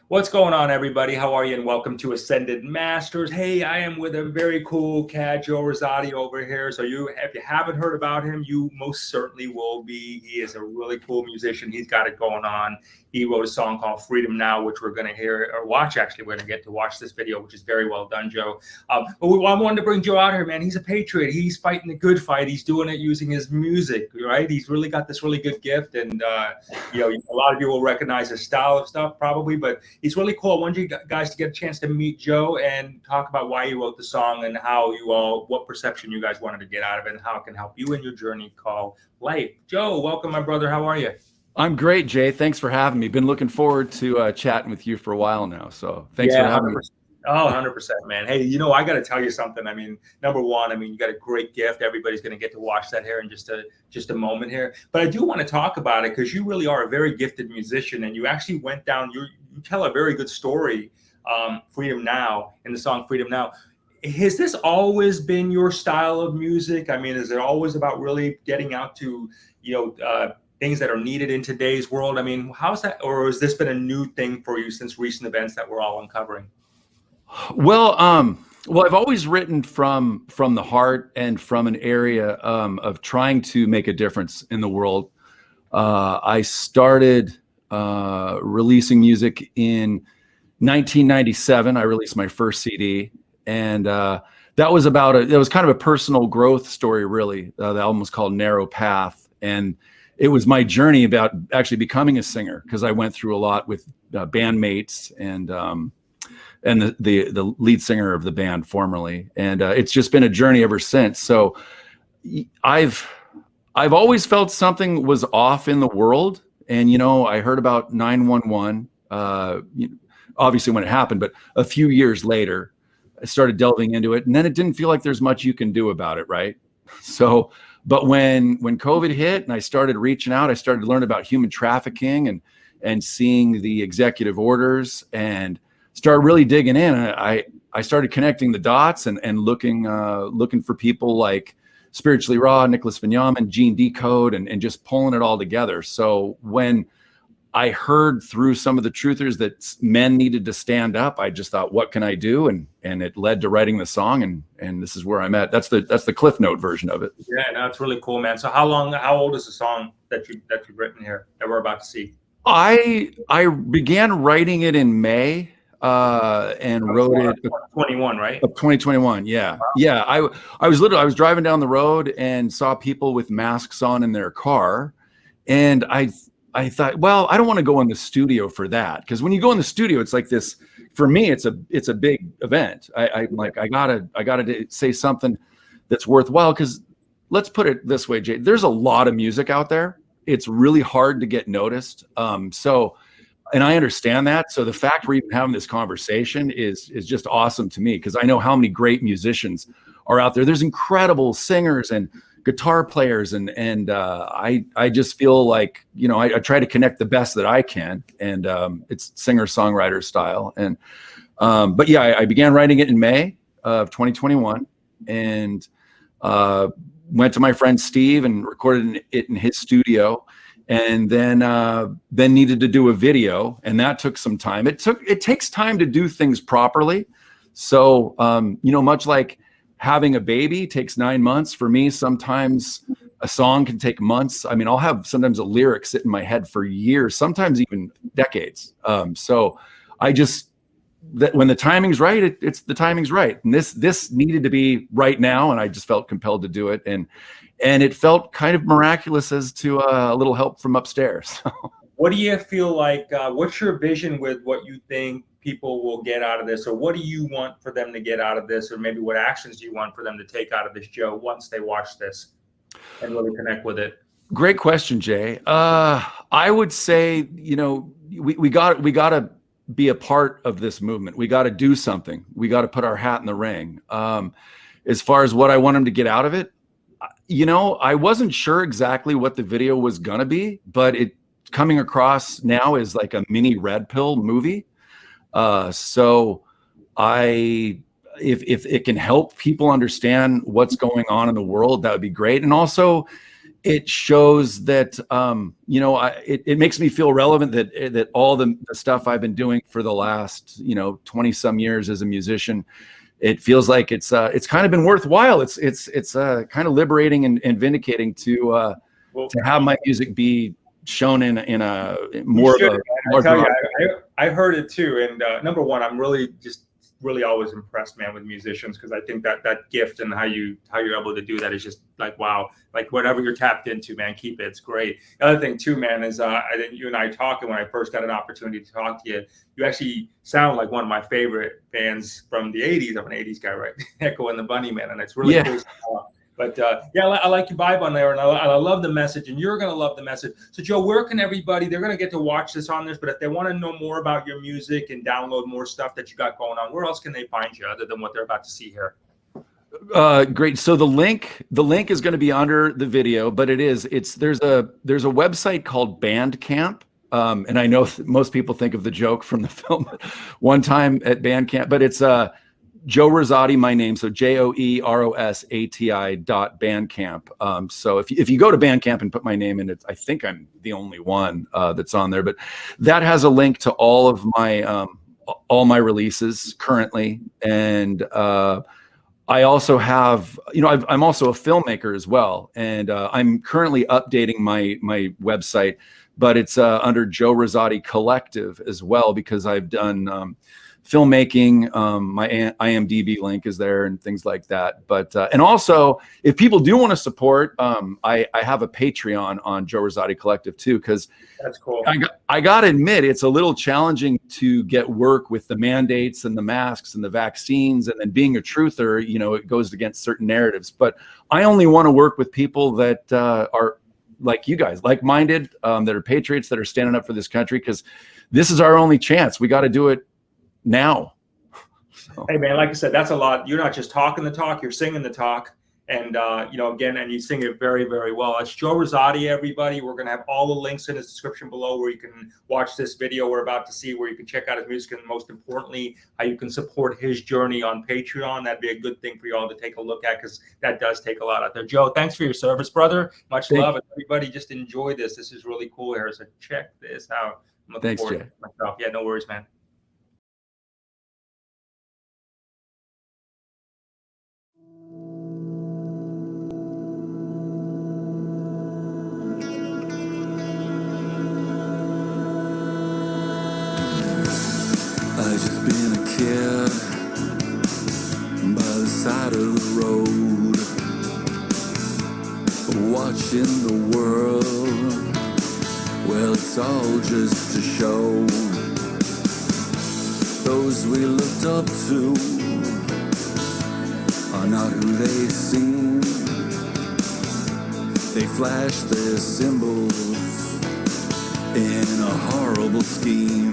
What's going on, everybody? How are you? And welcome to Ascended Masters. Hey, I am with a very cool cat, JOE ROSATI, over here. So if you haven't heard about him, you most certainly will be. He is a really cool musician. He's got it going on. He wrote a song called Freedom Now, which we're going to hear or watch. Actually, we're going to get to watch this video, which is very well done, Joe. I wanted to bring Joe out here, man. He's a patriot. He's fighting the good fight. He's doing it using his music, right? He's really got this really good gift. And, a lot of you will recognize his style of stuff probably, but he's really cool. I want you guys to get a chance to meet Joe and talk about why you wrote the song and what perception you guys wanted to get out of it and how it can help you in your journey called life. Joe, welcome, my brother. How are you? I'm great, Jay. Thanks for having me. Been looking forward to chatting with you for a while now. So thanks for having 100%. me. Oh, 100%, man. Hey, I got to tell you something. I mean, number one, you got a great gift. Everybody's going to get to watch that here in just a moment here. But I do want to talk about it because you really are a very gifted musician, and you actually went down. You tell a very good story, Freedom Now, in the song Freedom Now. Has this always been your style of music? I mean, is it always about really getting out to, things that are needed in today's world? I mean, how's that, or has this been a new thing for you since recent events that we're all uncovering? Well, I've always written from the heart and from an area of trying to make a difference in the world. I started releasing music in 1997. I released my first CD, and that was kind of a personal growth story, really. The album was called Narrow Path, and it was my journey about actually becoming a singer, because I went through a lot with bandmates and the lead singer of the band formerly, and it's just been a journey ever since. So I've always felt something was off in the world, and I heard about 911 obviously when it happened, but a few years later I started delving into it, and then it didn't feel like there's much you can do about it, right? So but when COVID hit and I started reaching out, I started to learn about human trafficking and seeing the executive orders, and started really digging in. I started connecting the dots and looking for people like Spiritually Raw, Nicholas Vignamin, Gene Decode, and just pulling it all together. So when I heard through some of the truthers that men needed to stand up, I just thought, what can I do? And it led to writing the song, and this is where I'm at. That's the Cliff Note version of it. Yeah, that's really cool, man. So how old is the song that you've written here that we're about to see? I began writing it in May. And wrote it 2021, right? Of 2021. Yeah. Wow. Yeah. I was driving down the road and saw people with masks on in their car. And I thought, well, I don't want to go in the studio for that. Because when you go in the studio, it's like this, for me, it's a big event. I gotta say something that's worthwhile. Because let's put it this way, Jay, there's a lot of music out there. It's really hard to get noticed. And I understand that. So the fact we're even having this conversation is just awesome to me, because I know how many great musicians are out there. There's incredible singers and guitar players, and I just feel like, I try to connect the best that I can, and it's singer-songwriter style. And but yeah, I began writing it in May of 2021, and went to my friend Steve and recorded it in his studio. And then needed to do a video, and that took some time. It takes time to do things properly. So much like having a baby takes 9 months for me, sometimes a song can take months. I mean, I'll have sometimes a lyric sit in my head for years, sometimes even decades. So I just, that when the timing's right, it's the timing's right. And this needed to be right now, and I just felt compelled to do it. And it felt kind of miraculous as to a little help from upstairs. What do you feel like, what's your vision with what you think people will get out of this? Or what do you want for them to get out of this? Or maybe what actions do you want for them to take out of this, Joe, once they watch this and really connect with it? Great question, Jay. I would say, we got to be a part of this movement. We got to do something. We got to put our hat in the ring. As far as what I want them to get out of it, I wasn't sure exactly what the video was going to be, but it coming across now is like a mini Red Pill movie. So if it can help people understand what's going on in the world, that would be great. And also, it shows that you know, it makes me feel relevant that all the stuff I've been doing for the last, you know, 20 some years as a musician, it feels like it's kind of been worthwhile. It's kind of liberating and vindicating to have my music be shown in a more of a larger. I tell you, I heard it too. And number one, I'm really always impressed, man, with musicians, because I think that gift and how you're able to do that is just like, wow, like whatever you're tapped into, man, keep it. It's great. The other thing too, man, is I think you and I talking when I first got an opportunity to talk to you, you actually sound like one of my favorite bands from the 80s. I'm an 80s guy, right? Echo and the Bunnymen, and it's really cool stuff. But yeah, I like your vibe on there, and I love the message, and you're going to love the message. So, Joe, where can everybody, they're going to get to watch this on this, but if they want to know more about your music and download more stuff that you got going on, where else can they find you other than what they're about to see here? Great. So the link is going to be under the video, but there's a website called Bandcamp. And I know most people think of the joke from the film One Time at Bandcamp, but it's Joe Rosati, my name, so JOEROSATI.bandcamp. So if you go to Bandcamp and put my name in it, I think I'm the only one that's on there, but that has a link to all of my releases currently. And I also have, you know, I'm also a filmmaker as well, and I'm currently updating my website, but it's under Joe Rosati Collective as well, because I've done filmmaking. My IMDb link is there and things like that. But and also, if people do want to support, I have a Patreon on Joe Rosati Collective too, because that's cool. I gotta admit, it's a little challenging to get work with the mandates and the masks and the vaccines, and then being a truther, you know, it goes against certain narratives. But I only want to work with people that are like you guys, like-minded, that are patriots, that are standing up for this country, because this is our only chance. We got to do it now. So. Hey, man, like I said, that's a lot. You're not just talking the talk, you're singing the talk. And, you know, again, and you sing it very, very well. It's Joe Rosati, everybody. We're going to have all the links in the description below where you can watch this video we're about to see, where you can check out his music, and most importantly, how you can support his journey on Patreon. That'd be a good thing for you all to take a look at, because that does take a lot out there. Joe, thanks for your service, brother. Much love. And everybody, just enjoy this. This is really cool here. So check this out. I'm looking forward to it myself. Yeah, no worries, man. I just been a kid by the side of the road, watching the world. Well, it's all just a show. Those we looked up to are not who they seem. They flash their symbols in a horrible scheme.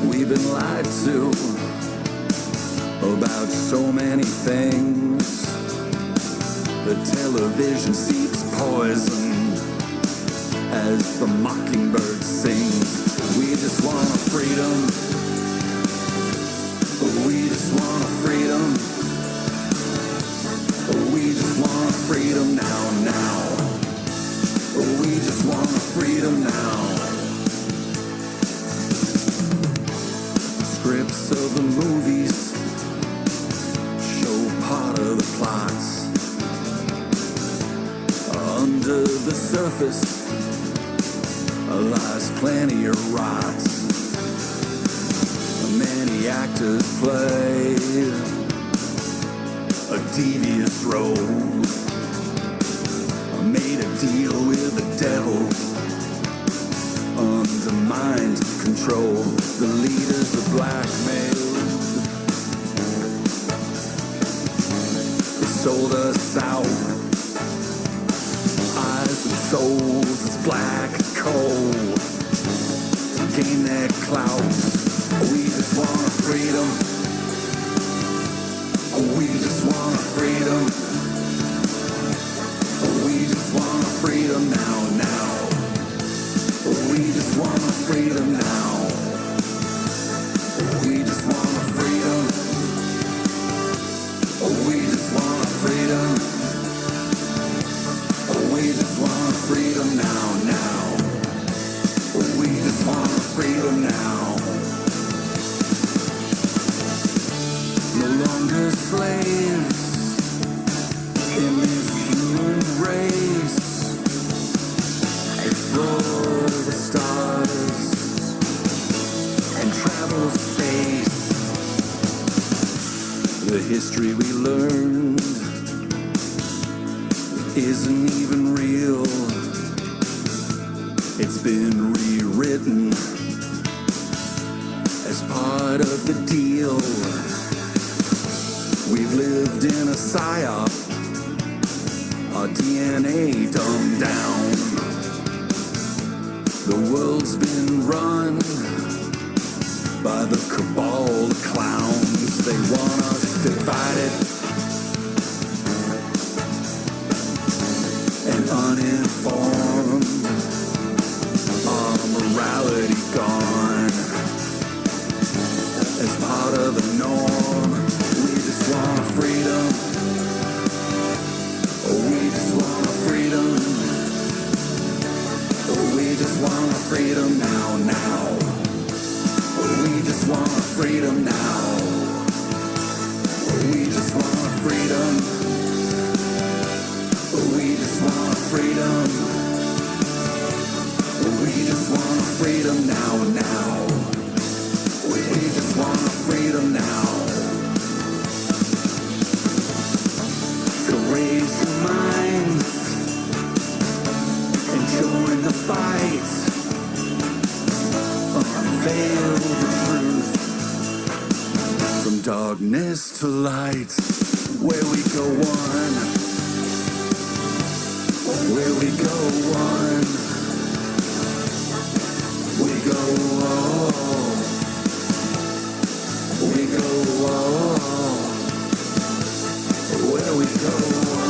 We've been lied to about so many things. The television seeps poison as the mockingbird sings. We just want a freedom. We just want a freedom. We just want a freedom now, now. We just want a freedom now. Scripts of the movies show part of the plots. Under the surface lies plenty of rot. Many actors play a devious role. Made a deal with the devil under mind control. The leaders are blackmailed. They sold us out. Eyes and souls as black as coal to gain their clout. We just want freedom. We just want freedom. We just want freedom now, now. We just want freedom now. We just want freedom. We just want freedom. history we learned isn't even real. It's been rewritten as part of the deal. We've lived in a psyop, our DNA dumbed down. The world's been run by the cabal of clowns. They want us divided and uninformed, our morality gone as part of the norm. We just want freedom. Oh, we just want freedom. Oh, we just want freedom now, now. Oh, we just want freedom now. Oh, we just want freedom. Oh, we just want freedom. Oh, we just want freedom now, now. We just want freedom now. So raise your minds and join the fight. Unveil the truth from darkness to light. Where we go one, where we go one, we go all, we go all, where we go.